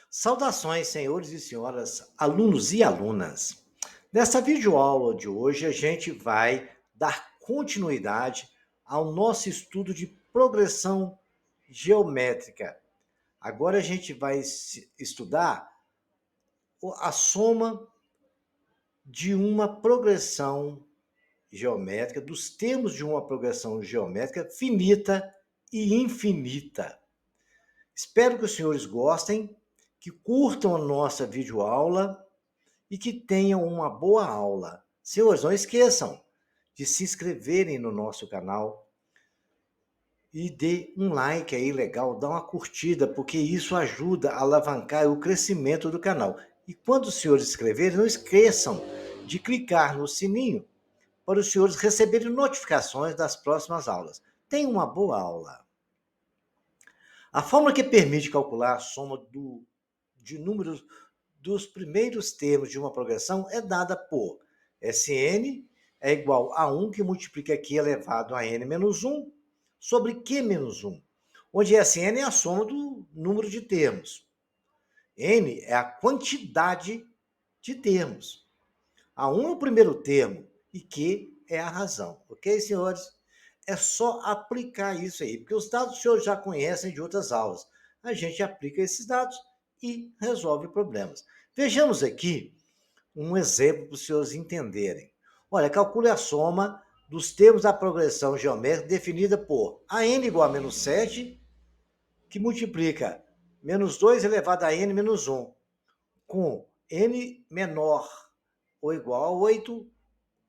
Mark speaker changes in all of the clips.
Speaker 1: Saudações, senhores e senhoras, alunos e alunas. Nessa videoaula de hoje, a gente vai dar continuidade ao nosso estudo de progressão geométrica. Agora a gente vai estudar a soma de uma progressão geométrica, dos termos de uma progressão geométrica finita e infinita. Espero que os senhores gostem, que curtam a nossa videoaula e que tenham uma boa aula. Senhores, não esqueçam de se inscreverem no nosso canal e dê um like aí legal, dá uma curtida, porque isso ajuda a alavancar o crescimento do canal. E quando os senhores se inscreverem, não esqueçam de clicar no sininho para os senhores receberem notificações das próximas aulas. Tenham uma boa aula. A fórmula que permite calcular a soma de números dos primeiros termos de uma progressão é dada por Sn é igual a 1 que multiplica Q elevado a n menos 1 sobre Q menos 1, onde Sn é a soma do número de termos. N é a quantidade de termos. A 1 é o primeiro termo e Q é a razão. Ok, senhores? É só aplicar isso aí, porque os dados os senhores já conhecem de outras aulas. A gente aplica esses dados e resolve problemas. Vejamos aqui um exemplo para os senhores entenderem. Olha, calcule a soma dos termos da progressão geométrica definida por a n igual a menos 7, que multiplica menos 2 elevado a n menos 1, com n menor ou igual a 8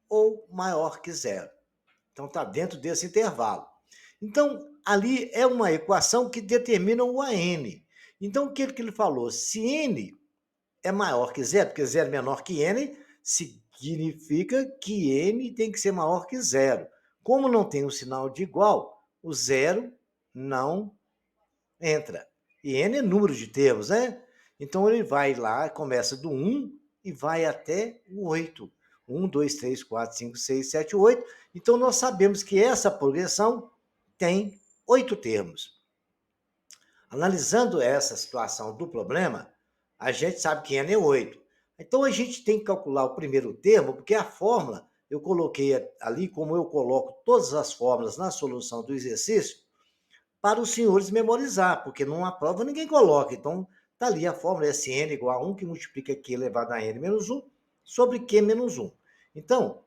Speaker 1: ou maior que zero. Então, está dentro desse intervalo. Então, ali é uma equação que determina o AN. Então, o que ele falou? Se N é maior que zero, porque zero é menor que N, significa que N tem que ser maior que zero. Como não tem o sinal de igual, o zero não entra. E N é número de termos, né? Então, ele vai lá, começa do 1 e vai até o 8. 1, 2, 3, 4, 5, 6, 7, 8. Então, nós sabemos que essa progressão tem 8 termos. Analisando essa situação do problema, a gente sabe que N é 8. Então, a gente tem que calcular o primeiro termo, porque a fórmula, eu coloquei ali, como eu coloco todas as fórmulas na solução do exercício, para os senhores memorizar, porque numa prova ninguém coloca. Então, está ali a fórmula Sn igual a 1, que multiplica Q elevado a n menos 1, sobre Q menos 1. Então,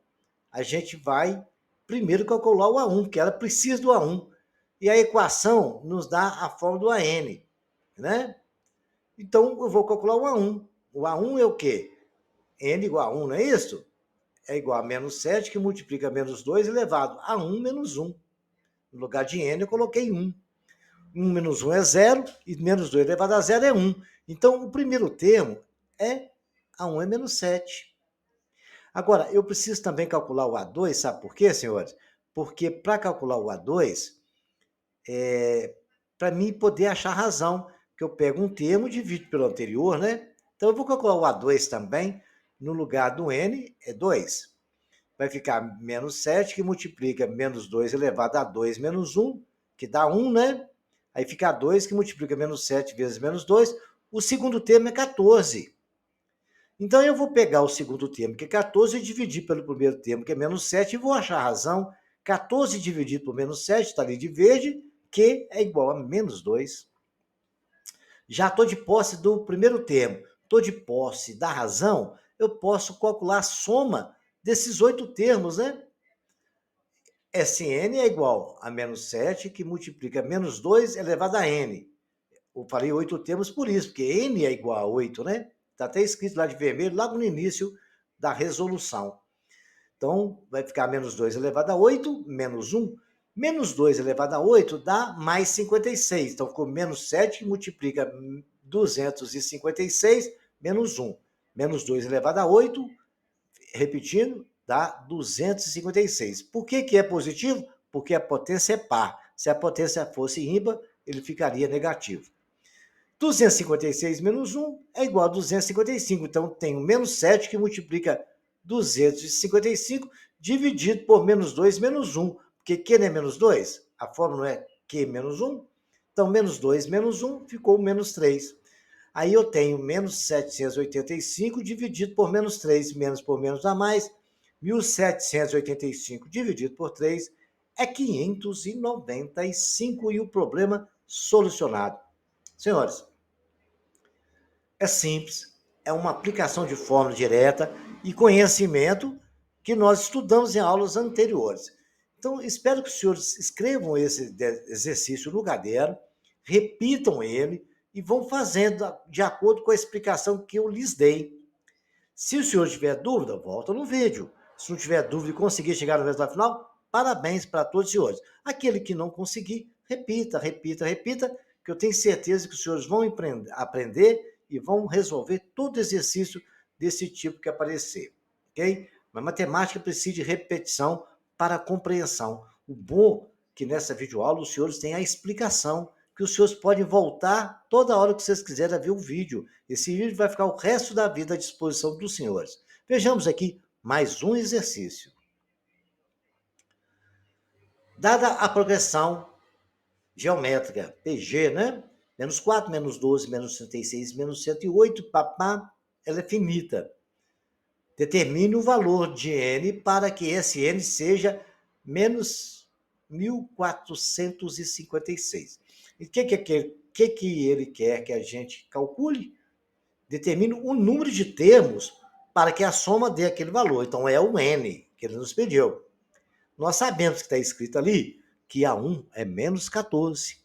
Speaker 1: a gente vai primeiro calcular o A1, que ela precisa do A1. E a equação nos dá a fórmula do AN, né? Então, eu vou calcular o A1. O A1 é o quê? N igual a 1, não é isso? É igual a menos 7, que multiplica menos 2 elevado a 1 menos 1. No lugar de N, eu coloquei 1. 1 menos 1 é 0, e menos 2 elevado a 0 é 1. Então, o primeiro termo é A1 é menos 7. Agora, eu preciso também calcular o A2, sabe por quê, senhores? Porque para calcular o A2, para mim poder achar razão, que eu pego um termo e divido pelo anterior, né? Então, eu vou calcular o A2 também, no lugar do N, é 2. Vai ficar menos 7, que multiplica menos 2 elevado a 2 menos 1, que dá 1, né? Aí fica 2, que multiplica menos 7 vezes menos 2. O segundo termo é 14. Então, eu vou pegar o segundo termo, que é 14, e dividir pelo primeiro termo, que é menos 7, e vou achar a razão. 14 dividido por menos 7, está ali de verde, que é igual a menos 2. Já estou de posse do primeiro termo, estou de posse da razão, eu posso calcular a soma desses 8 termos, né? Sn é igual a menos 7, que multiplica menos 2 elevado a n. Eu falei 8 termos por isso, porque n é igual a 8, né? Está até escrito lá de vermelho, logo no início da resolução. Então, vai ficar menos 2 elevado a 8, menos 1. Menos 2 elevado a 8 dá mais 56. Então, ficou menos 7, que multiplica 256, menos 1. Menos 2 elevado a 8, repetindo, dá 256. Por que é positivo? Porque a potência é par. Se a potência fosse ímpar, ele ficaria negativo. 256 menos 1 é igual a 255. Então, tem o menos 7, que multiplica 255, dividido por menos 2 menos 1. Porque Q não é menos 2? A fórmula não é Q menos 1? Então, menos 2 menos 1 ficou menos 3. Aí eu tenho menos 785 dividido por menos 3, menos por menos dá mais. 1.785 dividido por 3 é 595 e o problema solucionado. Senhores, é simples, é uma aplicação de fórmula direta e conhecimento que nós estudamos em aulas anteriores. Então, espero que os senhores escrevam esse exercício no caderno, repitam ele e vão fazendo de acordo com a explicação que eu lhes dei. Se o senhor tiver dúvida, volta no vídeo. Se não tiver dúvida e conseguir chegar no resultado final, parabéns para todos os senhores. Aquele que não conseguir, repita, repita, repita, que eu tenho certeza que os senhores vão aprender e vão resolver todo exercício desse tipo que aparecer, ok? Mas matemática precisa de repetição para a compreensão. O bom é que nessa videoaula os senhores têm a explicação, que os senhores podem voltar toda hora que vocês quiserem a ver o vídeo. Esse vídeo vai ficar o resto da vida à disposição dos senhores. Vejamos aqui mais um exercício. Dada a progressão geométrica, PG, né? Menos 4, menos 12, menos 36, menos 108, papá, ela é finita. Determine o valor de n para que esse n seja menos 1456. E o que ele quer que a gente calcule? Determine o número de termos para que a soma dê aquele valor. Então, é o n que ele nos pediu. Nós sabemos que está escrito ali que A1 é menos 14.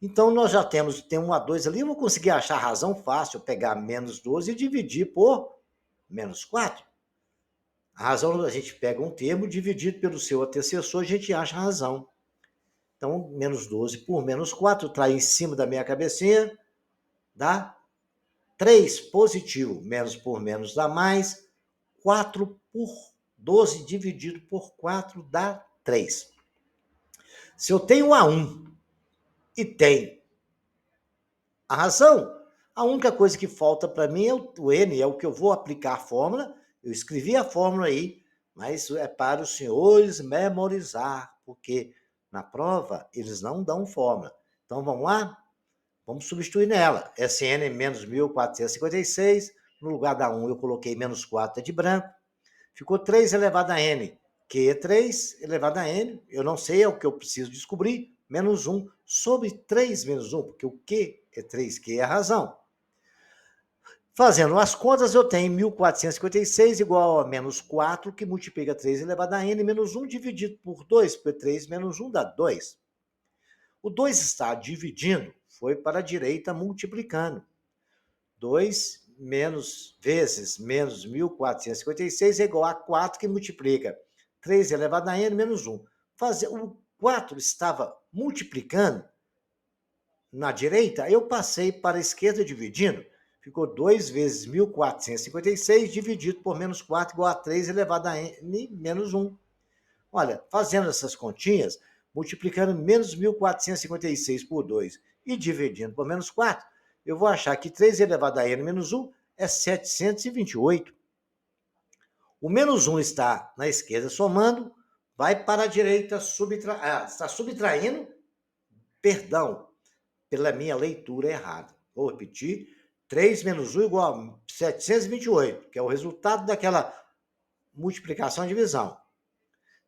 Speaker 1: Então, nós já tem um A2 ali, eu vou conseguir achar a razão fácil, pegar menos 12 e dividir por menos 4. A razão, a gente pega um termo, dividido pelo seu antecessor, a gente acha a razão. Então, menos 12 por menos 4, trai em cima da minha cabecinha, dá 3 positivo, menos por menos dá mais, 4 por 12 dividido por 4 dá 3. Se eu tenho A1 e tem a razão, a única coisa que falta para mim é o n, é o que eu vou aplicar a fórmula. Eu escrevi a fórmula aí, mas é para os senhores memorizar, porque na prova eles não dão fórmula. Então vamos lá? Vamos substituir nela. Sn é menos 1456, no lugar da 1 eu coloquei menos 4 de branco, ficou 3 elevado a n, que é 3 elevado a n, eu não sei, é o que eu preciso descobrir, menos 1 sobre 3 menos 1, porque o Q é 3, que é a razão. Fazendo as contas, eu tenho 1456 igual a menos 4, que multiplica 3 elevado a n, menos 1 dividido por 2, porque 3 menos 1 dá 2. O 2 está dividindo, foi para a direita multiplicando. 2 menos vezes menos 1456 é igual a 4, que multiplica 3 elevado a n menos 1. O 4 estava multiplicando na direita, eu passei para a esquerda dividindo. Ficou 2 vezes 1456 dividido por menos 4 igual a 3 elevado a n menos 1. Olha, fazendo essas continhas, multiplicando menos 1456 por 2 e dividindo por menos 4, eu vou achar que 3 elevado a n menos 1 é 728. O menos 1 está na esquerda somando, vai para a direita, está subtraindo, perdão, pela minha leitura errada. Vou repetir, 3 menos 1 igual a 728, que é o resultado daquela multiplicação e divisão.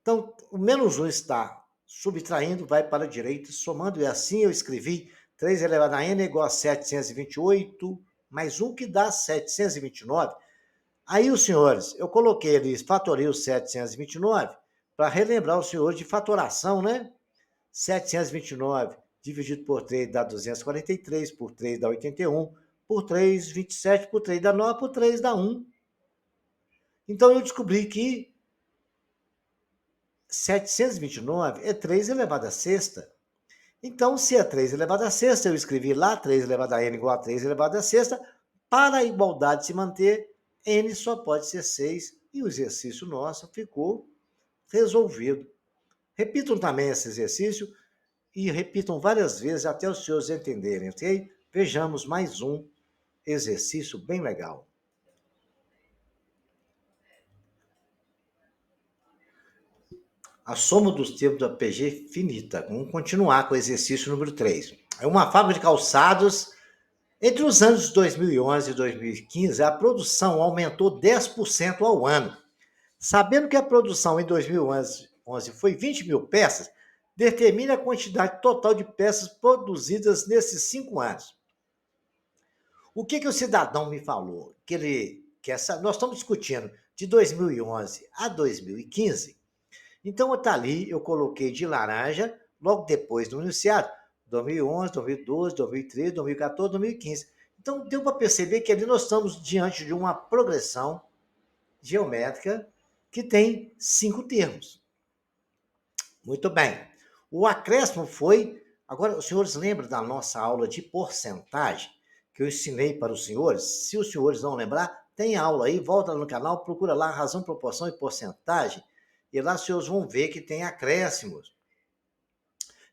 Speaker 1: Então, o menos 1 está subtraindo, vai para a direita, somando, e assim eu escrevi 3 elevado a n é igual a 728, mais 1 que dá 729. Aí, os senhores, eu coloquei ali, fatorei o 729, para relembrar os senhores de fatoração, né? 729 dividido por 3 dá 243, por 3 dá 81, por 3, 27, por 3 dá 9, por 3 dá 1. Então, eu descobri que 729 é 3 elevado a sexta. Então, se é 3 elevado a sexta, eu escrevi lá 3 elevado a n igual a 3 elevado a sexta. Para a igualdade se manter, n só pode ser 6 e o exercício nosso ficou resolvido. Repitam também esse exercício e repitam várias vezes até os senhores entenderem, ok? Vejamos mais um exercício bem legal. A soma dos termos da PG finita. Vamos continuar com o exercício número 3. É uma fábrica de calçados Entre os anos 2011 e 2015, a produção aumentou 10% ao ano. Sabendo que a produção em 2011 foi 20 mil peças, determine a quantidade total de peças produzidas nesses 5 anos. O que o cidadão me falou? Nós estamos discutindo de 2011 a 2015. Então, está ali, eu coloquei de laranja, logo depois do enunciado, 2011, 2012, 2013, 2014, 2015. Então, deu para perceber que ali nós estamos diante de uma progressão geométrica que tem 5 termos. Muito bem. O acréscimo foi... Agora, os senhores lembram da nossa aula de porcentagem que eu ensinei para os senhores? Se os senhores não lembrar, tem aula aí, volta no canal, procura lá razão, proporção e porcentagem, e lá os senhores vão ver que tem acréscimos.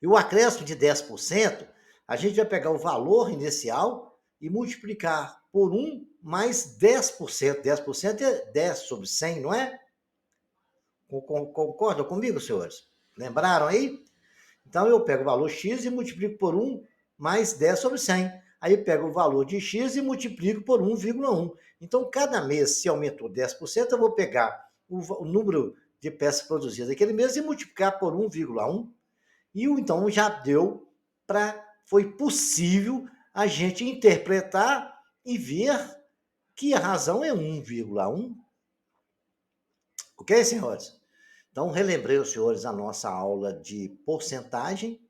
Speaker 1: E o acréscimo de 10%, a gente vai pegar o valor inicial e multiplicar por 1 mais 10%. 10% é 10 sobre 100, não é? Concordam comigo, senhores? Lembraram aí? Então, eu pego o valor x e multiplico por 1 mais 10 sobre 100. Aí eu pego o valor de x e multiplico por 1,1. Então, cada mês, se aumentou 10%, eu vou pegar o número de peças produzidas naquele mês e multiplicar por 1,1. E então já deu foi possível a gente interpretar e ver que a razão é 1,1. Ok, senhores? Então, relembrei aos senhores a nossa aula de porcentagem,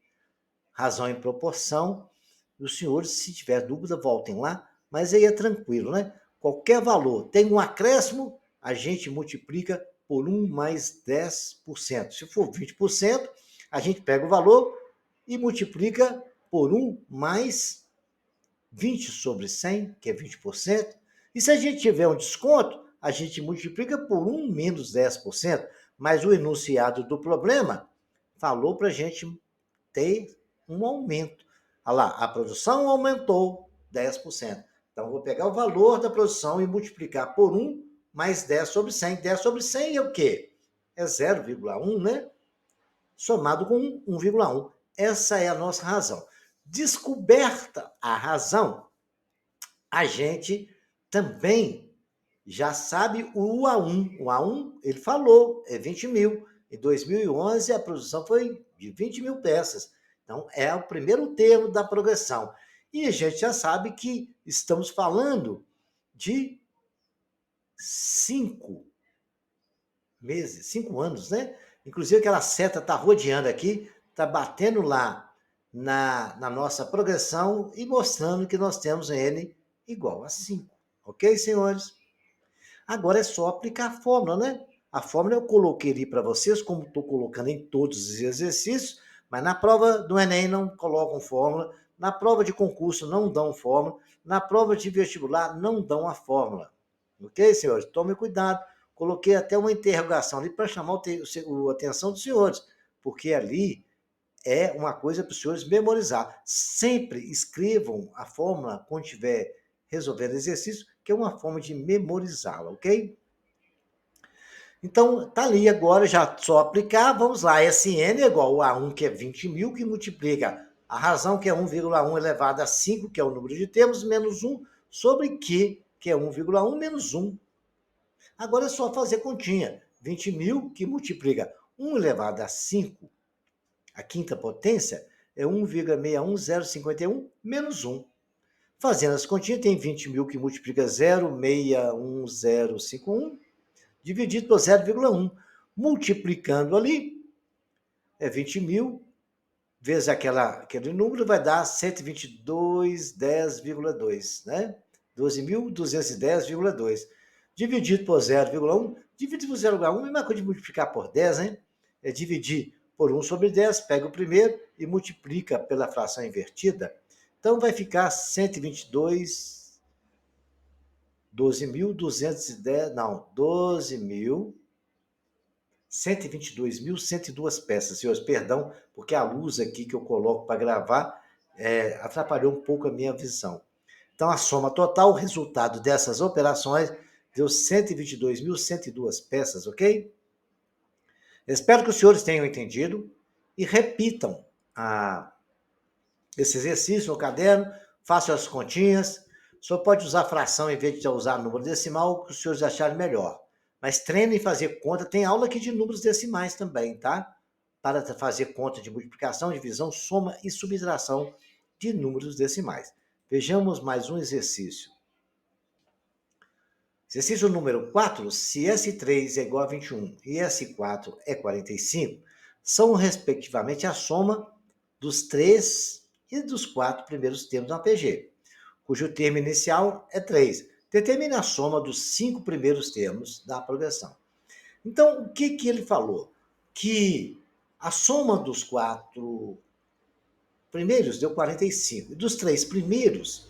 Speaker 1: razão e proporção. E os senhores, se tiver dúvida, voltem lá, mas aí é tranquilo, né? Qualquer valor tem um acréscimo, a gente multiplica por 1 mais 10%. Se for 20%, a gente pega o valor e multiplica por 1 mais 20 sobre 100, que é 20%. E se a gente tiver um desconto, a gente multiplica por 1 menos 10%. Mas o enunciado do problema falou para a gente ter um aumento. Olha lá, a produção aumentou 10%. Então, eu vou pegar o valor da produção e multiplicar por 1 mais 10 sobre 100. 10 sobre 100 é o quê? É 0,1, né? Somado com 1,1. Essa é a nossa razão. Descoberta a razão, a gente também já sabe o A1. O A1, ele falou, é 20 mil. Em 2011, a produção foi de 20 mil peças. Então, é o primeiro termo da progressão. E a gente já sabe que estamos falando de 5 meses, 5 anos, né? Inclusive, aquela seta está rodeando aqui, está batendo lá na nossa progressão e mostrando que nós temos N igual a 5. Ok, senhores? Agora é só aplicar a fórmula, né? A fórmula eu coloquei ali para vocês, como estou colocando em todos os exercícios, mas na prova do Enem não colocam fórmula, na prova de concurso não dão fórmula, na prova de vestibular não dão a fórmula. Ok, senhores? Tomem cuidado. Coloquei até uma interrogação ali para chamar a atenção dos senhores, porque ali é uma coisa para os senhores memorizar. Sempre escrevam a fórmula quando estiver resolvendo exercício, que é uma forma de memorizá-la, ok? Então, tá ali agora, já só aplicar, vamos lá, SN é igual a 1, que é 20 mil, que multiplica a razão, que é 1,1 elevado a 5, que é o número de termos, menos 1, sobre Q, que é 1,1 menos 1. Agora é só fazer continha. 20 mil, que multiplica 1 elevado a 5, a quinta potência, é 1,61051 menos 1. Fazendo as continhas, tem 20 mil que multiplica 0,61051, dividido por 0,1. Multiplicando ali, é 20 mil, vezes aquele número, vai dar 122,10,2, né? 12.210,2. Dividido por 0,1, dividido por 0,1 é a mesma coisa de multiplicar por 10, hein? É dividir por 1 sobre 10, pega o primeiro e multiplica pela fração invertida. Então, vai ficar 122, 12.210, não, 122.102 peças, senhores, perdão, porque a luz aqui que eu coloco para gravar atrapalhou um pouco a minha visão. Então, a soma total, o resultado dessas operações, deu 122.102 peças, ok? Espero que os senhores tenham entendido e repitam esse exercício no caderno, Façam as continhas. O senhor pode usar fração em vez de usar número decimal, o que os senhores acharem melhor. Mas treine em fazer conta. Tem aula aqui de números decimais também, tá? Para fazer conta de multiplicação, divisão, soma e subtração de números decimais. Vejamos mais um exercício. Exercício número 4, se S3 é igual a 21 e S4 é 45, são respectivamente a soma dos 3 e dos 4 primeiros termos do APG, cujo termo inicial é 3. Determine a soma dos 5 primeiros termos da progressão. Então, o que ele falou? Que a soma dos 4 primeiros deu 45, e dos 3 primeiros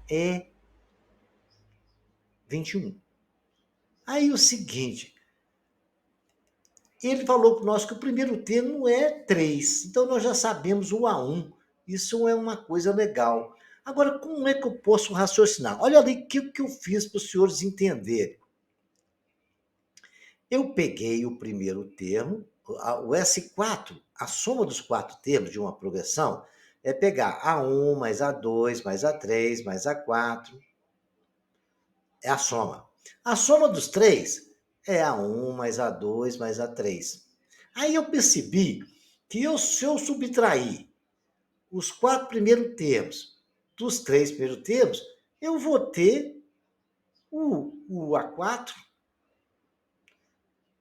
Speaker 1: é 21. Aí o seguinte, ele falou para nós que o primeiro termo é 3, então nós já sabemos o A1. Isso é uma coisa legal. Agora, como é que eu posso raciocinar? Olha ali o que eu fiz para os senhores entenderem. Eu peguei o primeiro termo, o S4, a soma dos 4 termos de uma progressão é pegar A1 mais A2 mais A3 mais A4. É a soma. A soma dos 3 é A1 mais A2 mais A3. Aí eu percebi que se eu subtrair os 4 primeiros termos dos 3 primeiros termos, eu vou ter o A4.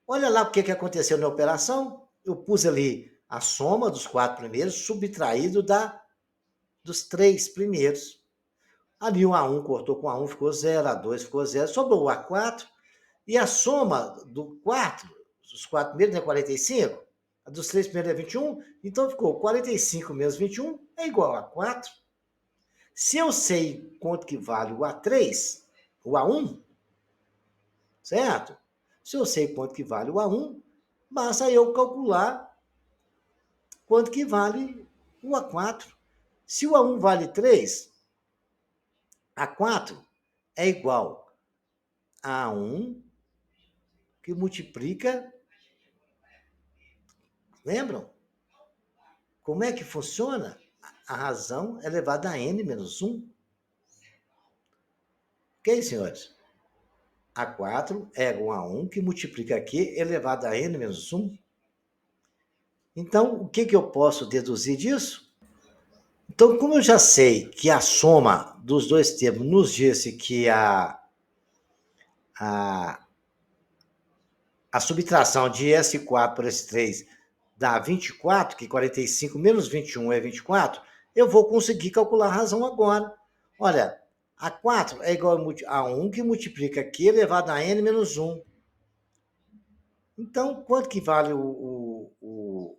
Speaker 1: Olha lá o que aconteceu na operação. Eu pus ali a soma dos 4 primeiros, subtraído dos 3 primeiros. Ali o A1 cortou com A1, ficou 0, A2 ficou 0, sobrou o A4. E a soma do 4, dos 4 primeiros é 45, a dos 3 primeiros é 21, então ficou 45 menos 21 é igual a 4. Se eu sei quanto que vale o A3, o A1, certo? Se eu sei quanto que vale o A1, basta eu calcular quanto que vale o A4. Se o A1 vale 3, A4 é igual a A1 que multiplica, lembram? Como é que funciona? A razão elevada a n menos 1. Ok, senhores? A4 é igual a 1, que multiplica aqui, elevado a n menos 1. Então, o que eu posso deduzir disso? Então, como eu já sei que a soma dos dois termos nos disse que a subtração de S4 por S3 dá 24, que 45 menos 21 é 24, eu vou conseguir calcular a razão agora. Olha, A4 é igual a 1 que multiplica aqui elevado a n menos 1. Então, quanto que vale o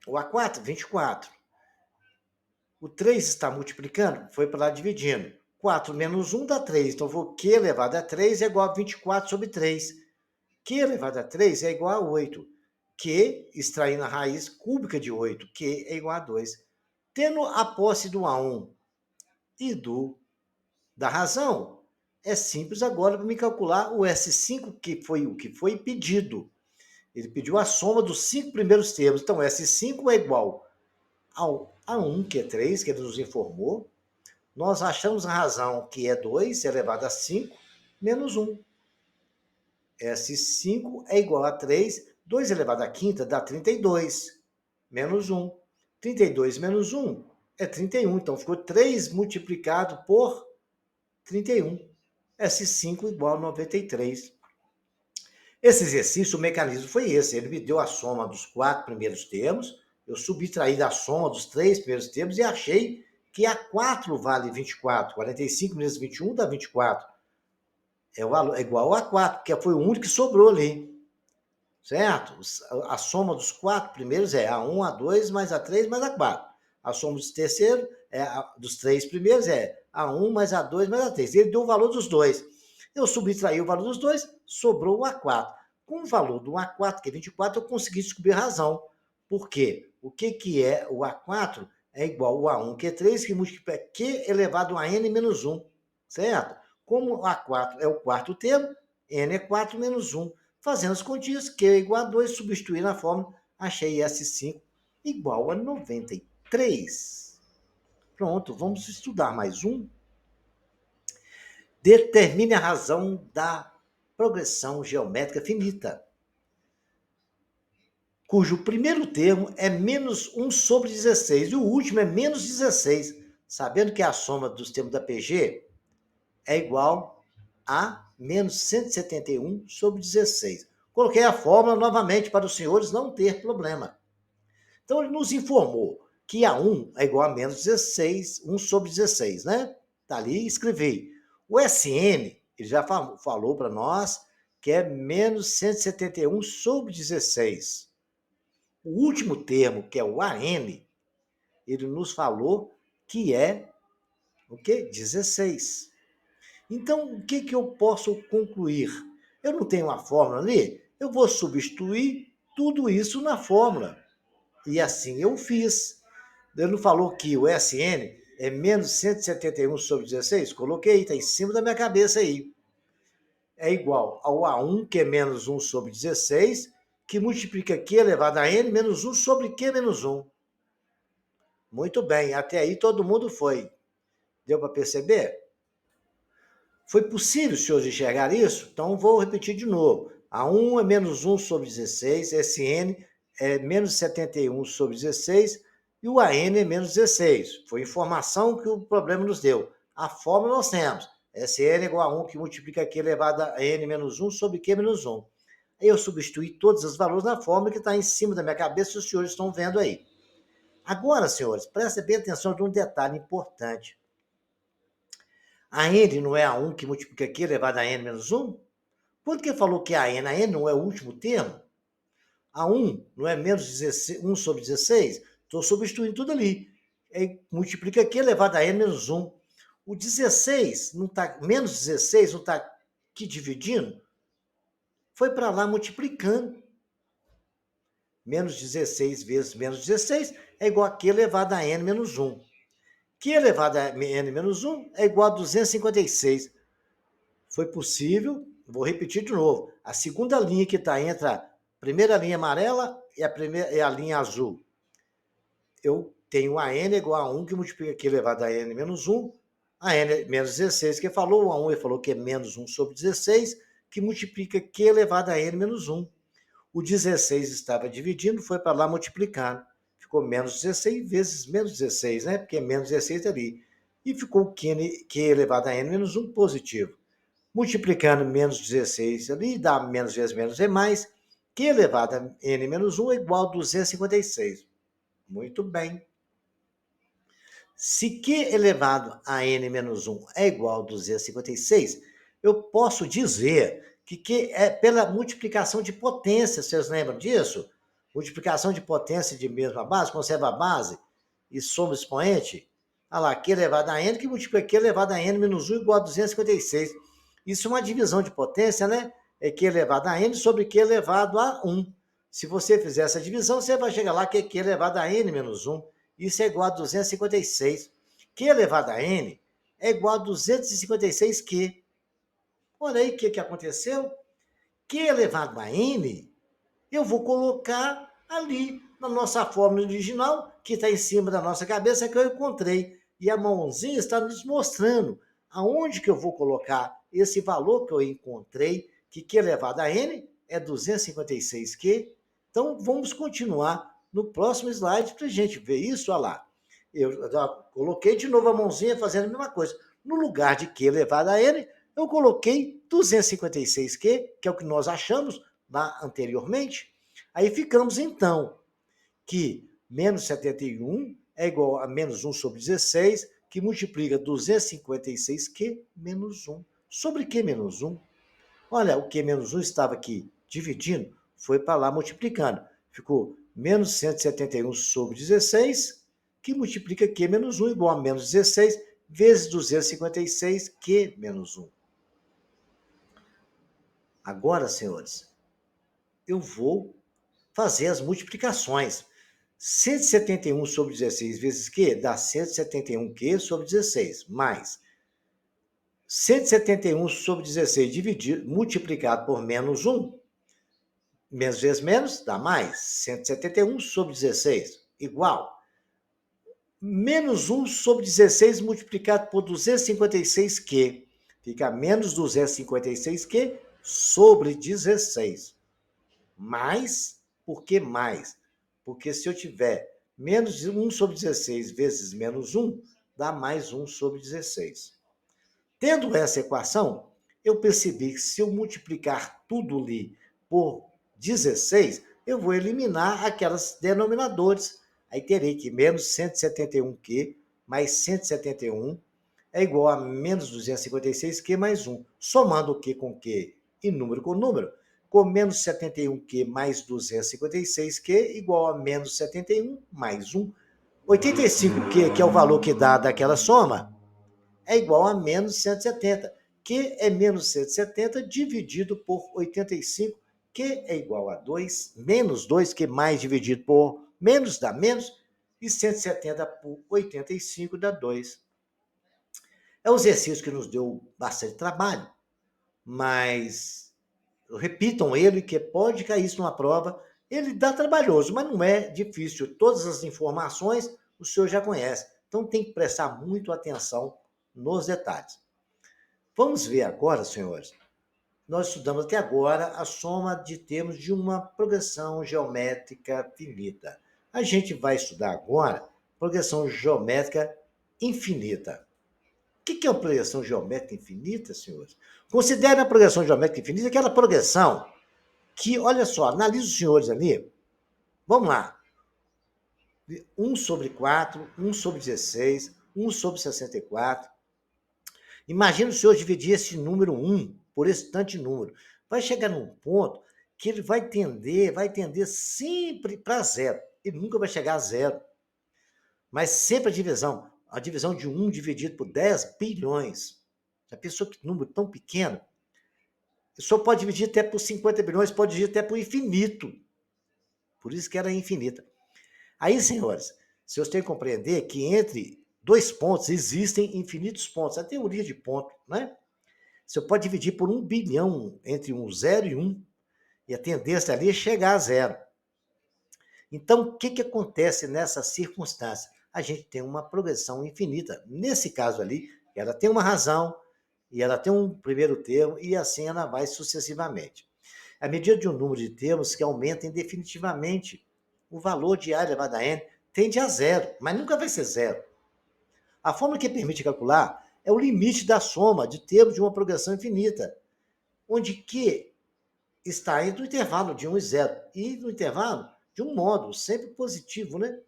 Speaker 1: A4? 24. O 3 está multiplicando? Foi para lá dividindo. 4 menos 1 dá 3. Então, vou Q elevado a 3 é igual a 24 sobre 3. Q elevado a 3 é igual a 8. Q, extraindo a raiz cúbica de 8, Q é igual a 2. Tendo a posse do A1 e da razão, é simples agora para me calcular o S5, que foi o que foi pedido. Ele pediu a soma dos 5 primeiros termos. Então, S5 é igual ao A1, que é 3, que ele nos informou. Nós achamos a razão, que é 2 elevado a 5, menos 1. S5 é igual a 3, 2 elevado à quinta dá 32, menos 1. 32 menos 1 é 31, então ficou 3 multiplicado por 31. S5 igual a 93. Esse exercício, o mecanismo foi esse. Ele me deu a soma dos 4 primeiros termos, eu subtraí da soma dos 3 primeiros termos e achei que A4 vale 24. 45 menos 21 dá 24. É igual a 4, porque foi o único que sobrou ali. Certo? A soma dos 4 primeiros é A1, A2, mais A3, mais A4. A soma dos terceiros, dos 3 primeiros é A1, mais A2, mais A3. Ele deu o valor dos dois. Eu subtraí o valor dos dois, sobrou o A4. Com o valor do A4, que é 24, eu consegui descobrir a razão. Por quê? O que é o A4? É igual ao A1, que é 3, que multiplica Q elevado a N menos 1. Certo? Como o A4 é o quarto termo, N é 4 menos 1. Fazendo as continhas, Q é igual a 2, substituir na fórmula, achei S5 igual a 93. Pronto, vamos estudar mais um. Determine a razão da progressão geométrica finita, cujo primeiro termo é menos 1 sobre 16 e o último é menos 16, sabendo que a soma dos termos da PG é igual a menos 171 sobre 16. Coloquei a fórmula novamente para os senhores não ter problema. Então, ele nos informou que A1 é igual a menos 16, 1 sobre 16, né? Está ali, escrevi. O SN, ele já falou para nós que é menos 171 sobre 16. O último termo, que é o AN, ele nos falou que é o quê? 16. Então, o que eu posso concluir? Eu não tenho uma fórmula ali, eu vou substituir tudo isso na fórmula. E assim eu fiz. Ele não falou que o SN é menos 171 sobre 16? Coloquei, está em cima da minha cabeça aí. É igual ao A1, que é menos 1 sobre 16, que multiplica Q elevado a N menos 1 sobre Q menos 1. Muito bem, até aí todo mundo foi. Deu para perceber? Foi possível, senhores, enxergar isso? Então, vou repetir de novo. A1 é menos 1 sobre 16, SN é menos 71 sobre 16 e o AN é menos 16. Foi informação que o problema nos deu. A fórmula nós temos. SN é igual a 1 que multiplica Q elevado a N menos 1 sobre Q menos 1. Aí eu substituí todos os valores na fórmula que está em cima da minha cabeça e os senhores estão vendo aí. Agora, senhores, prestem bem atenção de um detalhe importante. A N não é a 1 que multiplica Q elevado a N menos 1? Quando que falou que a N não é o último termo? A 1 não é menos 16, 1 sobre 16? Estou substituindo tudo ali. Multiplica Q elevado a N menos 1. O 16, não tá, menos 16, não está aqui dividindo? Foi para lá multiplicando. Menos 16 vezes menos 16 é igual a Q elevado a N menos 1. Q elevado a N menos 1 é igual a 256. Foi possível, vou repetir de novo, a segunda linha que está entre a primeira linha amarela e a linha azul. Eu tenho a n igual a 1, que multiplica aqui elevado a n menos 1, a n menos 16, que falou, a 1 ele falou que é menos 1 sobre 16, que multiplica q elevado a n menos 1. O 16 estava dividindo, foi para lá multiplicando. Ficou menos 16 vezes menos 16, né? Porque é menos 16 ali. E ficou q elevado a n menos 1 positivo. Multiplicando menos 16 ali, dá menos vezes menos é mais. Q elevado a n menos 1 é igual a 256. Muito bem. Se Q elevado a n menos 1 é igual a 256, eu posso dizer que Q é pela multiplicação de potência. Vocês lembram disso? Multiplicação de potência de mesma base, conserva a base e soma o expoente. Olha lá, Q elevado a n que multiplica Q elevado a n menos 1 igual a 256. Isso é uma divisão de potência, né? É Q elevado a n sobre Q elevado a 1. Se você fizer essa divisão, você vai chegar lá que é Q elevado a n menos 1. Isso é igual a 256. Q elevado a n é igual a 256Q. Olha aí o que aconteceu. Q elevado a n, eu vou colocar ali na nossa fórmula original, que está em cima da nossa cabeça, que eu encontrei. E a mãozinha está nos mostrando aonde que eu vou colocar esse valor que eu encontrei, que Q elevado a n é 256Q. Então, vamos continuar no próximo slide para a gente ver isso. Olha lá. Eu já coloquei de novo a mãozinha fazendo a mesma coisa. No lugar de Q elevado a n, eu coloquei 256Q, que é o que nós achamos lá anteriormente. Aí ficamos, então, que menos 71 é igual a menos 1 sobre 16, que multiplica 256Q menos 1. Sobre Q menos 1? Olha, o Q menos 1 estava aqui dividindo, foi para lá multiplicando. Ficou menos 171 sobre 16, que multiplica Q menos 1 igual a menos 16 vezes 256Q menos 1. Agora, senhores, eu vou fazer as multiplicações. 171 sobre 16 vezes Q dá 171Q sobre 16, mais 171 sobre 16 dividido, multiplicado por menos 1, menos vezes menos, dá mais. 171 sobre 16, igual. menos 1 sobre 16 multiplicado por 256Q. Fica menos 256Q sobre 16. Mais, por que mais? Porque se eu tiver menos 1 sobre 16 vezes menos 1, dá mais 1 sobre 16. Tendo essa equação, eu percebi que se eu multiplicar tudo ali por 16, eu vou eliminar aquelas denominadores. Aí terei que menos 171Q mais 171 é igual a menos 256Q mais 1. Somando o Q com Q e número com número, com menos 71Q mais 256Q igual a menos 71 mais 1. 85Q, que é o valor que dá daquela soma, é igual a menos 170, que é menos 170 dividido por 85, que é igual a 2, menos 2, que mais dividido por menos dá menos, e 170 por 85 dá 2. É um exercício que nos deu bastante trabalho, mas repitam ele, que pode cair isso numa prova. Ele dá trabalhoso, mas não é difícil. Todas as informações o senhor já conhece. Então tem que prestar muito atenção nos detalhes. Vamos ver agora, senhores. Nós estudamos até agora a soma de termos de uma progressão geométrica finita. A gente vai estudar agora progressão geométrica infinita. O que é uma progressão geométrica infinita, senhores? Considere a progressão geométrica infinita aquela progressão que, olha só, analisa os senhores ali. Vamos lá. 1 sobre 4, 1 sobre 16, 1 sobre 64. Imagina o senhor dividir esse número 1 por esse tanto de número. Vai chegar num ponto que ele vai tender sempre para zero. Ele nunca vai chegar a zero. Mas sempre a divisão de 1 dividido por 10 bilhões. Já pensou que número tão pequeno? O senhor pode dividir até por 50 bilhões, pode dividir até por infinito. Por isso que era infinita. Aí, senhores, vocês têm que compreender que entre dois pontos existem infinitos pontos. A teoria de ponto, né? Você pode dividir por 1 bilhão entre um zero e 1, e a tendência ali é chegar a zero. Então, o que acontece nessa circunstância? A gente tem uma progressão infinita. Nesse caso ali, ela tem uma razão, e ela tem um primeiro termo, e assim ela vai sucessivamente. À medida de um número de termos que aumentem definitivamente, o valor de A elevado a N tende a zero, mas nunca vai ser zero. A fórmula que permite calcular é o limite da soma de termos de uma progressão infinita, onde Q está entre o intervalo de 1 e 0, e no intervalo de um modo sempre positivo, né?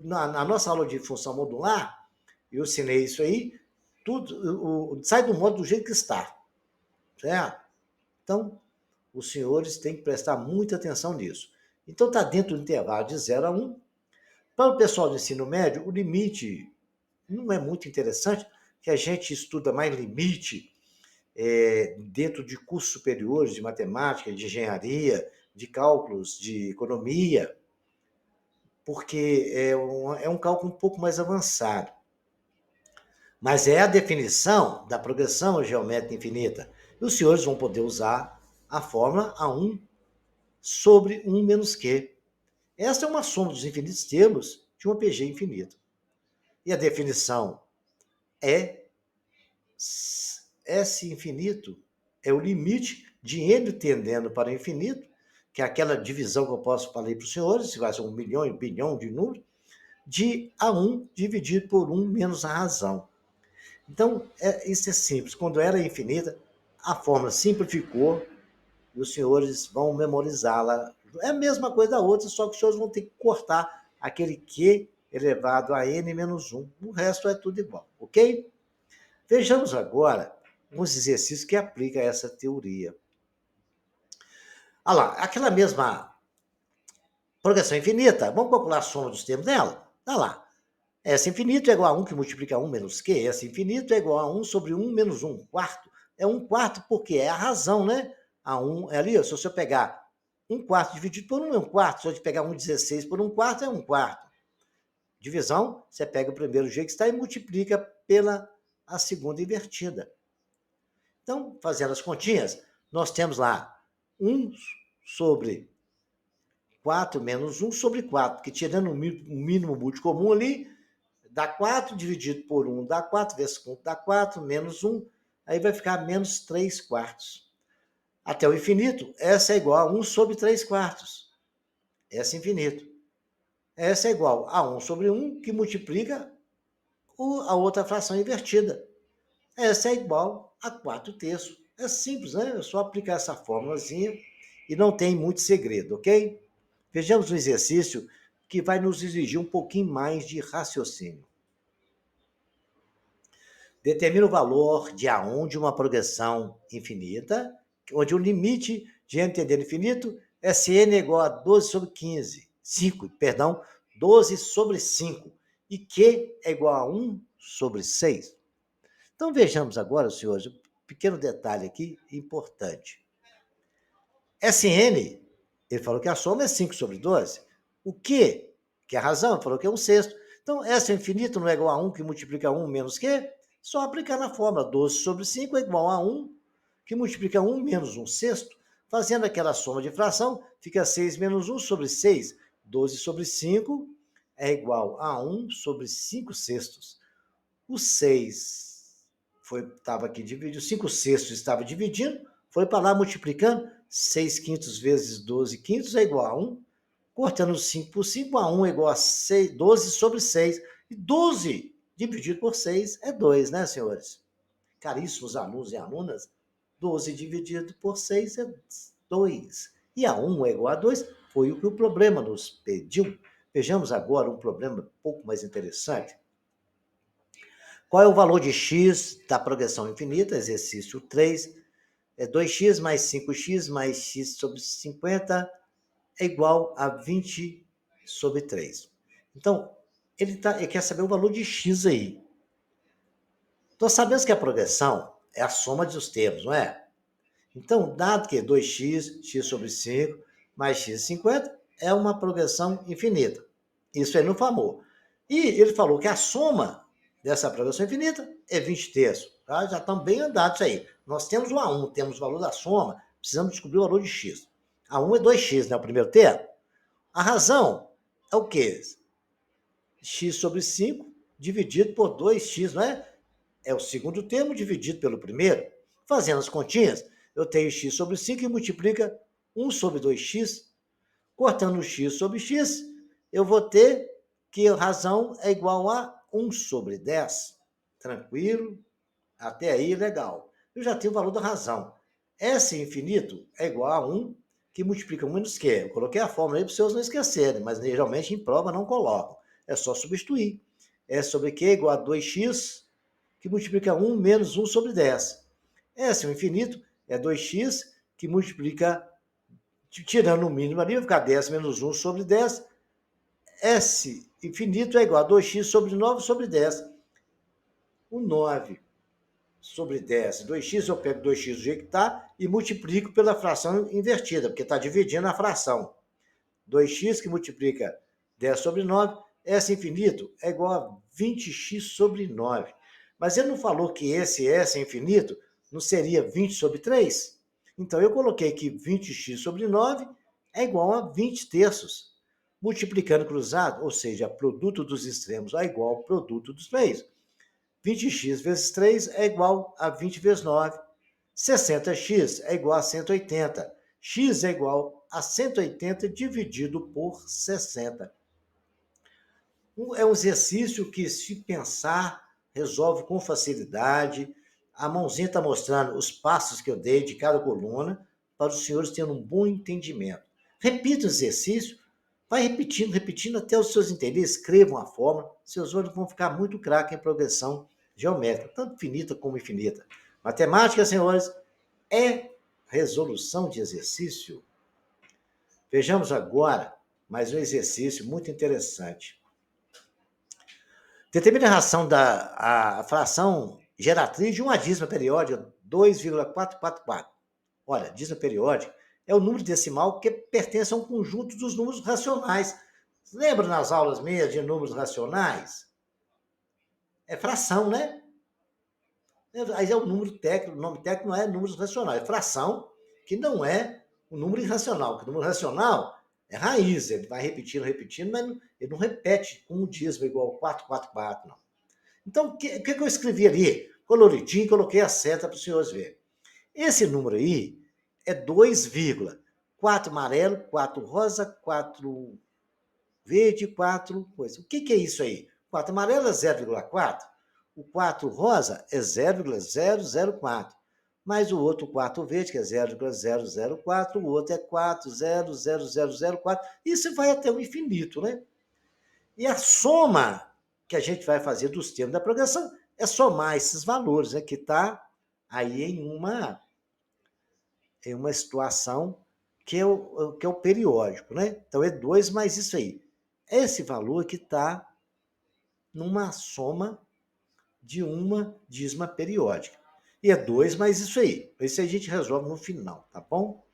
Speaker 1: Na nossa aula de função modular, eu ensinei isso aí, tudo sai do modo do jeito que está, certo? Então, os senhores têm que prestar muita atenção nisso. Então, está dentro do intervalo de 0 a 1. Para o pessoal do ensino médio, o limite não é muito interessante, que a gente estuda mais limite dentro de cursos superiores de matemática, de engenharia, de cálculos, de economia, porque é um cálculo um pouco mais avançado. Mas é a definição da progressão geométrica infinita. E os senhores vão poder usar a fórmula A1 sobre 1 menos Q. Essa é uma soma dos infinitos termos de um APG infinito. E a definição é S infinito é o limite de n tendendo para o infinito, que é aquela divisão que eu posso falar para os senhores, se vai ser 1 milhão e bilhão de número, de A1 dividido por 1 menos a razão. Então, isso é simples. Quando era infinita, a fórmula simplificou e os senhores vão memorizá-la. É a mesma coisa da outra, só que os senhores vão ter que cortar aquele Q elevado a n menos 1. O resto é tudo igual, ok? Vejamos agora uns exercícios que aplicam essa teoria. Olha lá, aquela mesma progressão infinita, vamos calcular a soma dos termos dela? Olha lá. S infinito é igual a 1 que multiplica 1 menos Q. S infinito é igual a 1 sobre 1 menos 1 quarto. É 1 quarto porque é a razão, né? A 1 é ali, se você pegar 1 quarto dividido por 1 é 1 quarto. Se você pegar 1,16 por 1 quarto, é 1 quarto. Divisão, você pega o primeiro jeito que está e multiplica pela a segunda invertida. Então, fazendo as continhas, nós temos lá 1 sobre 4 menos 1 sobre 4, porque tirando o mínimo múltiplo comum ali, dá 4 dividido por 1 dá 4, vezes 1 dá 4, menos 1, aí vai ficar menos 3 quartos. Até o infinito, essa é igual a 1 sobre 3 quartos. Essa é infinito. Essa é igual a 1 sobre 1, que multiplica a outra fração invertida. Essa é igual a 4 terços. É simples, né? É só aplicar essa fórmulazinha e não tem muito segredo, ok? Vejamos um exercício que vai nos exigir um pouquinho mais de raciocínio. Determina o valor de A1 de uma progressão infinita, onde o limite de n tendendo infinito é se n é igual a 12 sobre 12 sobre 5, e Q é igual a 1 sobre 6. Então vejamos agora, senhores, um pequeno detalhe aqui importante. Sn, ele falou que a soma é 5 sobre 12. O Q, que é a razão, ele falou que é 1 sexto. Então, S infinito não é igual a 1 que multiplica 1 menos Q? Só aplicar na fórmula. 12 sobre 5 é igual a 1 que multiplica 1 menos 1 sexto. Fazendo aquela soma de fração, fica 6 menos 1 sobre 6. 12 sobre 5 é igual a 1 sobre 5 sextos. O 6 estava aqui dividido, 5 sextos estava dividindo, foi para lá multiplicando, 6 quintos vezes 12 quintos é igual a 1. Cortando 5 por 5, a 1 é igual a 6, 12 sobre 6. E 12 dividido por 6 é 2, né, senhores? Caríssimos alunos e alunas, 12 dividido por 6 é 2. E a 1 é igual a 2, foi o que o problema nos pediu. Vejamos agora um problema um pouco mais interessante. Qual é o valor de x da progressão infinita? Exercício 3. É 2x mais 5x mais x sobre 50 é igual a 20 sobre 3. Então, ele quer saber o valor de x aí. Nós sabemos que a progressão é a soma dos termos, não é? Então, dado que 2x, x sobre 5, mais x 50, é uma progressão infinita. Isso ele não falou. E ele falou que a soma dessa progressão infinita é 20 terços. Tá? Já estão bem andados aí. Nós temos o A1, temos o valor da soma, precisamos descobrir o valor de x. A1 é 2x, né? O primeiro termo. A razão é o quê? X sobre 5 dividido por 2x, não é? É o segundo termo dividido pelo primeiro. Fazendo as continhas, eu tenho x sobre 5 e multiplica 1 sobre 2x. Cortando x sobre x, eu vou ter que a razão é igual a 1 sobre 10. Tranquilo? Até aí, legal. Eu já tenho o valor da razão. S infinito é igual a 1, que multiplica 1 menos Q. Eu coloquei a fórmula aí para vocês não esquecerem, mas geralmente em prova não colocam. É só substituir. S sobre Q é igual a 2x, que multiplica 1 menos 1 sobre 10. S infinito é 2x, que multiplica, tirando o mínimo ali, vai ficar 10 menos 1 sobre 10. S infinito é igual a 2x sobre 9 sobre 10. O 9 sobre 10. 2x, eu pego 2x do jeito que está e multiplico pela fração invertida, porque está dividindo a fração. 2x que multiplica 10 sobre 9, S infinito é igual a 20x sobre 9. Mas ele não falou que esse S infinito não seria 20 sobre 3? Então eu coloquei que 20x sobre 9 é igual a 20 terços. Multiplicando cruzado, ou seja, produto dos extremos é igual ao produto dos meios. 20x vezes 3 é igual a 20 vezes 9. 60x é igual a 180. X é igual a 180 dividido por 60. É um exercício que, se pensar, resolve com facilidade. A mãozinha está mostrando os passos que eu dei de cada coluna para os senhores terem um bom entendimento. Repita o exercício, vai repetindo, repetindo até os seus entenderem. Escrevam a fórmula, seus olhos vão ficar muito craques em progressão geométrica, tanto finita como infinita. Matemática, senhores, é resolução de exercício. Vejamos agora mais um exercício muito interessante. Determine a fração geratriz de uma dízima periódica 2,444. Olha, dízima periódica é o número decimal que pertence a um conjunto dos números racionais. Lembra nas aulas minhas de números racionais? É fração, né? Aí é o número técnico, o nome técnico não é números racionais, é fração, que não é um número irracional. O número racional É raiz, ele vai repetindo, repetindo, mas ele não repete com o dízimo igual 444, não. Então, o que eu escrevi ali? Coloridinho, coloquei a seta para os senhores verem. Esse número aí é 2, 4 amarelo, 4 rosa, 4 verde, 4 coisa. O que é isso aí? 4 amarelo é 0,4, o 4 rosa é 0,004, mais o outro 4 verde, que é 0,004, o outro é 4,00004, isso vai até o infinito, né? E a soma que a gente vai fazer dos termos da progressão é somar esses valores, né, que está aí em uma situação que é o periódico, né? Então é 2 mais isso aí. Esse valor que está numa soma de uma dízima periódica. E é 2 mais isso aí. Isso aí a gente resolve no final, tá bom?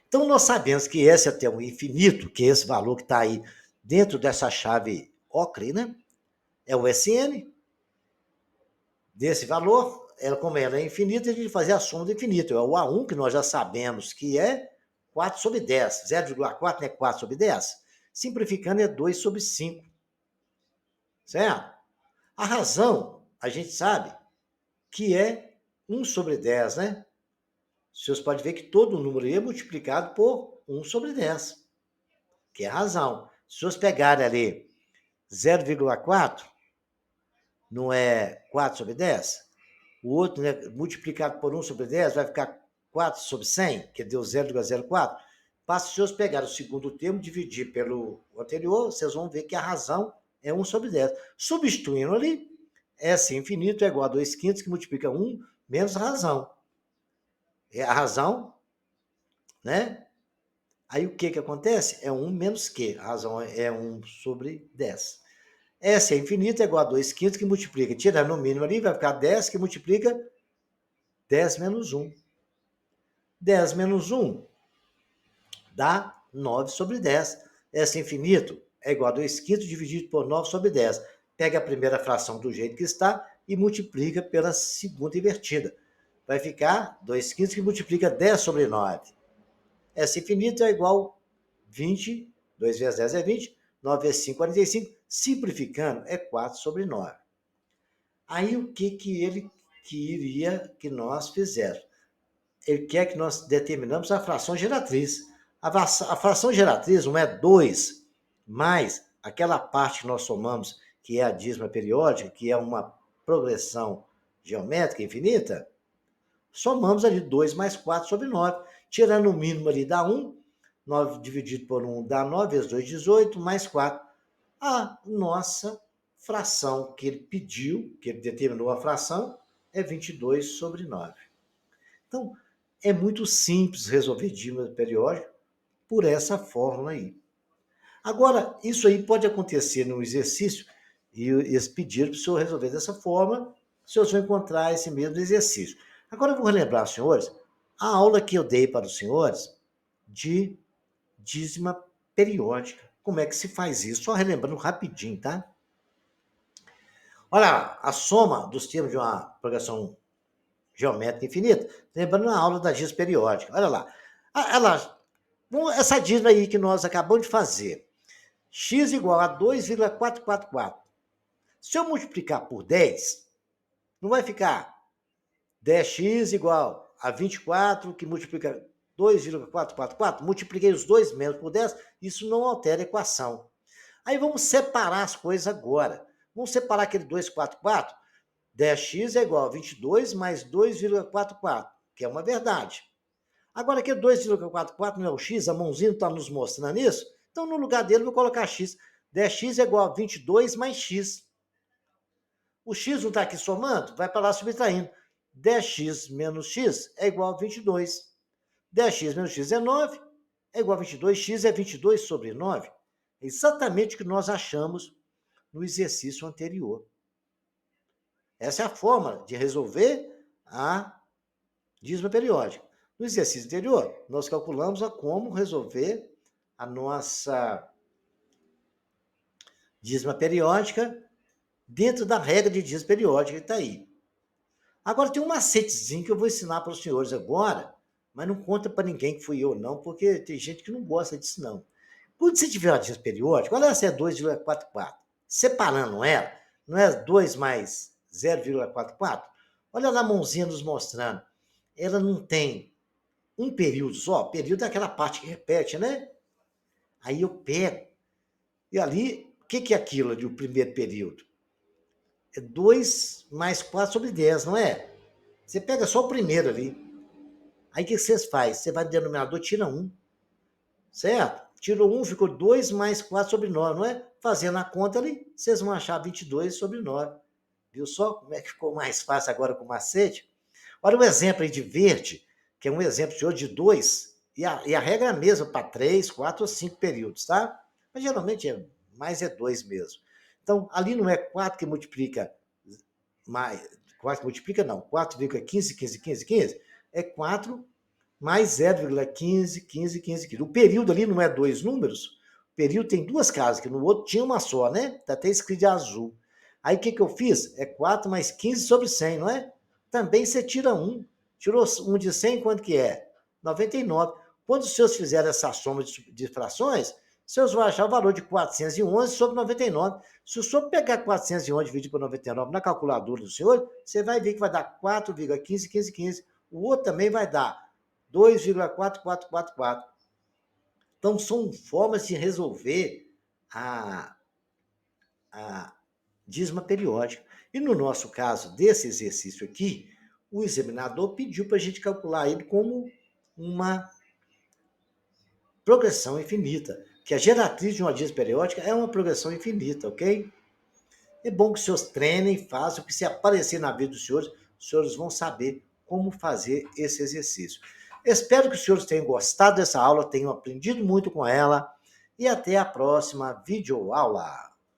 Speaker 1: Então nós sabemos que esse até o infinito, que é esse valor que está aí dentro dessa chave Ocre, né? É o SN, desse valor, como ela é infinita, a gente fazia a soma do infinito. É o A1, que nós já sabemos que é 4 sobre 10. 0,4 é 4 sobre 10. Simplificando, é 2 sobre 5. Certo? A razão, a gente sabe que é 1 sobre 10, né? Vocês podem ver que todo número é multiplicado por 1 sobre 10, que é a razão. Se vocês pegarem ali 0,4, não é 4 sobre 10? O outro, né, multiplicado por 1 sobre 10, vai ficar 4 sobre 100, que deu 0,04. Basta se vocês pegarem o segundo termo, dividir pelo anterior, vocês vão ver que a razão é 1 sobre 10. Substituindo ali, S infinito é igual a 2 quintos, que multiplica 1 menos a razão. É a razão, né? Aí o que acontece? É 1 menos Q. A razão é 1 sobre 10. S é infinito é igual a 2 quintos, que multiplica. Tira no mínimo ali, vai ficar 10, que multiplica 10 menos 1. 10 menos 1 dá 9 sobre 10. S infinito é igual a 2 quintos dividido por 9 sobre 10. Pega a primeira fração do jeito que está e multiplica pela segunda invertida. Vai ficar 2 quintos que multiplica 10 sobre 9. S infinito é igual a 20, 2 vezes 10 é 20, 9 vezes 5, 45. Simplificando, é 4 sobre 9. Aí o que ele queria que nós fizéssemos? Ele quer que nós determinamos a fração geratriz. A fração geratriz não é 2 mais aquela parte que nós somamos, que é a dízima periódica, que é uma progressão geométrica infinita. Somamos ali 2 mais 4 sobre 9. Tirando o mínimo ali dá 1. 9 dividido por 1 dá 9, vezes 2, 18, mais 4. A nossa fração que ele pediu, que ele determinou a fração, é 22 sobre 9. Então, é muito simples resolver dízima periódica por essa fórmula aí. Agora, isso aí pode acontecer no exercício e eles pediram para o senhor resolver dessa forma, os senhores vão encontrar esse mesmo exercício. Agora, eu vou relembrar aos senhores a aula que eu dei para os senhores de dízima periódica. Como é que se faz isso? Só relembrando rapidinho, tá? Olha, a soma dos termos de uma progressão geométrica infinita, lembrando a aula da dízima periódica. Olha lá. Essa dízima aí que nós acabamos de fazer. X igual a 2,444. Se eu multiplicar por 10, não vai ficar 10x igual a 24, que multiplica 2,444. Multipliquei os dois menos por 10, isso não altera a equação. Aí vamos separar as coisas agora. Vamos separar aquele 244. 10x é igual a 22 mais 2,44, que é uma verdade. Agora, aquele 2,44 não é o x, a mãozinha está nos mostrando isso? Então, no lugar dele, eu vou colocar x. 10x é igual a 22 mais x. O x não está aqui somando? Vai para lá subtraindo. 10x menos x é igual a 22. 10x menos x é 9, é igual a 22. X é 22 sobre 9. É exatamente o que nós achamos no exercício anterior. Essa é a forma de resolver a dízima periódica. No exercício anterior, nós calculamos a como resolver a nossa dízima periódica dentro da regra de dízima periódica que está aí. Agora, tem um macetezinho que eu vou ensinar para os senhores agora, Mas não conta para ninguém que fui eu, não, porque tem gente que não gosta disso, não. Quando você tiver uma dízima periódica, olha essa é 2,44. Separando ela, não é 2 mais 0,44? Olha lá a mãozinha nos mostrando. Ela não tem um período só. Período é aquela parte que repete, né? Aí eu pego. E ali, o que é aquilo de o primeiro período? É 2 mais 4 sobre 10, não é? Você pega só o primeiro ali. Aí o que vocês fazem? Você vai no denominador, tira 1. Certo? Tirou 1, ficou 2 mais 4 sobre 9, não é? Fazendo a conta ali, vocês vão achar 22 sobre 9. Viu só como é que ficou mais fácil agora com o macete? Olha o exemplo aí de verde, que é um exemplo de hoje de 2, e a regra é a mesma para 3, 4 ou 5 períodos, tá? Mas geralmente mais é 2 mesmo. Então, ali não é 4 que multiplica mais, 4 que multiplica não, 4,15, 15, 15, 15, é 4 mais 0,15, 15, 15, 15. O período ali não é 2 números? O período tem 2 casas, que no outro tinha uma só, né? Está até escrito de azul. Aí o que eu fiz? É 4 mais 15 sobre 100, não é? Também você tira 1. Tirou 1 de 100, quanto que é? 99. Quando os seus fizerem essa soma de frações, os seus vão achar o valor de 411 sobre 99. Se o senhor pegar 411 dividido por 99 na calculadora do senhor, você vai ver que vai dar 4,15, 15, 15. O outro também vai dar 2,4444. Então, são formas de resolver a, a dízima periódica. E no nosso caso, desse exercício aqui, o examinador pediu para a gente calcular ele como uma progressão infinita, que a geratriz de uma dízima periódica é uma progressão infinita, ok? É bom que os senhores treinem, façam, porque se aparecer na vida dos senhores, os senhores vão saber como fazer esse exercício. Espero que os senhores tenham gostado dessa aula, tenham aprendido muito com ela e até a próxima videoaula.